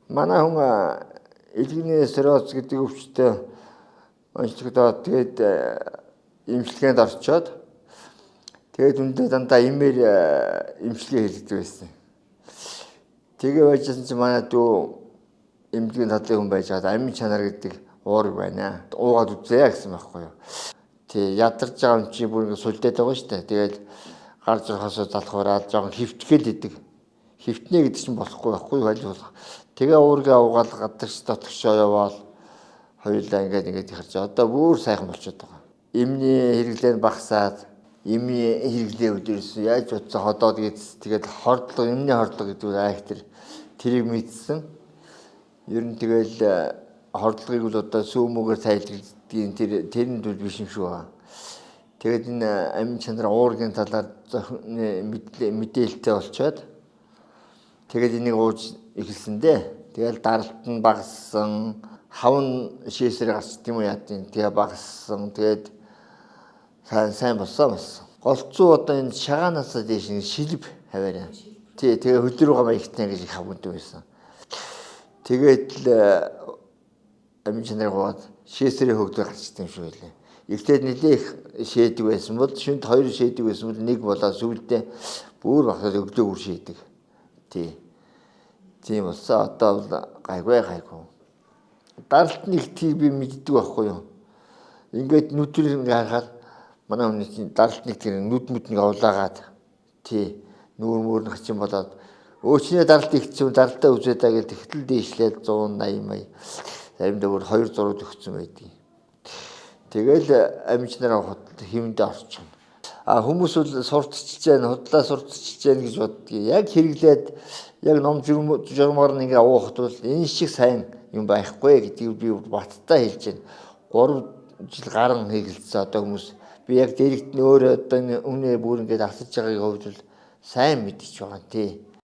Манай хүн элэгний сироз гэдэг өвчтөй онцлогдоод тэгээд эмчилгээнд орчоод тэгээд үндэ дандаа имээр эмчилгээ хийдэг байсан. Тэгээ байжсэн чинь манай дүү эмнэлгийн талын хүн байж байгаа амин чанар гэдэг уурэг байна. Уугаад үзье гэсэн байхгүй юу. Тий ядарч байгаа юм чи бүр ингэ сулдээд байгаа шүү дээ. Тэгээд гар зурхасаа залхуураад жоохон хөвтгөл идэг. Хөвтнэ гэдэг чинь болохгүй байхгүй юу. Тэгээ уургаа угаал гадагш дотгошоо яваал хоёулаа ингээд харж одоо бүр сайхан болчиход байгаа. Эмний хэрэглээ нь багасаад эмний хэрэглээ өдөрсөн яаж утсаа ходоод тэгээд хордлого эмний хордлого гэдэг айхтар тэрийг мэдсэн. Ер нь тэгэл хордлогыг бол одоо сүүмөөр тайлбарлагдгийн тэрний зүйл биш юм шүү байгаа. Тэгээд энэ амин чанар уургийн талаар мэдээлэлтэй болчоод тэгээд энийг ууж эхэлсэндээ тэгэл даралт нь багассан, хавн шээсээр гарч тийм үү яадیں۔ Тэгээ багассан. Тэгээд сайн болсон. Голцоо одоо энэ шагаанаас дээш шилб хаваарай. Тий тэгээ хөл рүүгээ маягтна гэж их хавгдаг байсан. Тэгээд л амин чанарыг уугаад шээсрээ хөгдөө гарчдаг юм шүү лээ. Эхлээд нэлээ их шээдэг байсан бол шүнд 2 шээдэг байсан бол 1 болоод сүүлдээ бүр багсаад өглөө бүр шээдэг. Тий. Тийм болсон. Одоо бол гайгүй. Даралт нэгтгийг би мэддэг байхгүй юу. Ингээд нүдээр харахаар манай хүний даралт нэгтгийг нүд нэг овлаагаад тий нүүр нь хачин болоод өөчнөө даралт ихсэн даралтаа үзээд байгаа гэл тэгтэл дээшлээд 180 заримдаа бүр 2 зураг өгсөн байдгийг. Тэгэл амич нараа хэмдэ орчихно. Хүмүүс бол сурталчилж байна, худлаа сурталчилж байна гэж боддгийг. Яг хэрэглээд яг ном журмаар нь ингээ уухад бол энэ шиг сайн юм байхгүй гэдгийг би баттай хэлж байна. 3 жил гарan хийгэлцээ одоо хүмүүс би яг дэрэгт нь өөрөө одоо үнэ бүр ингээд асарж байгааг хувьд бол сайн мэдчих байгаа тий.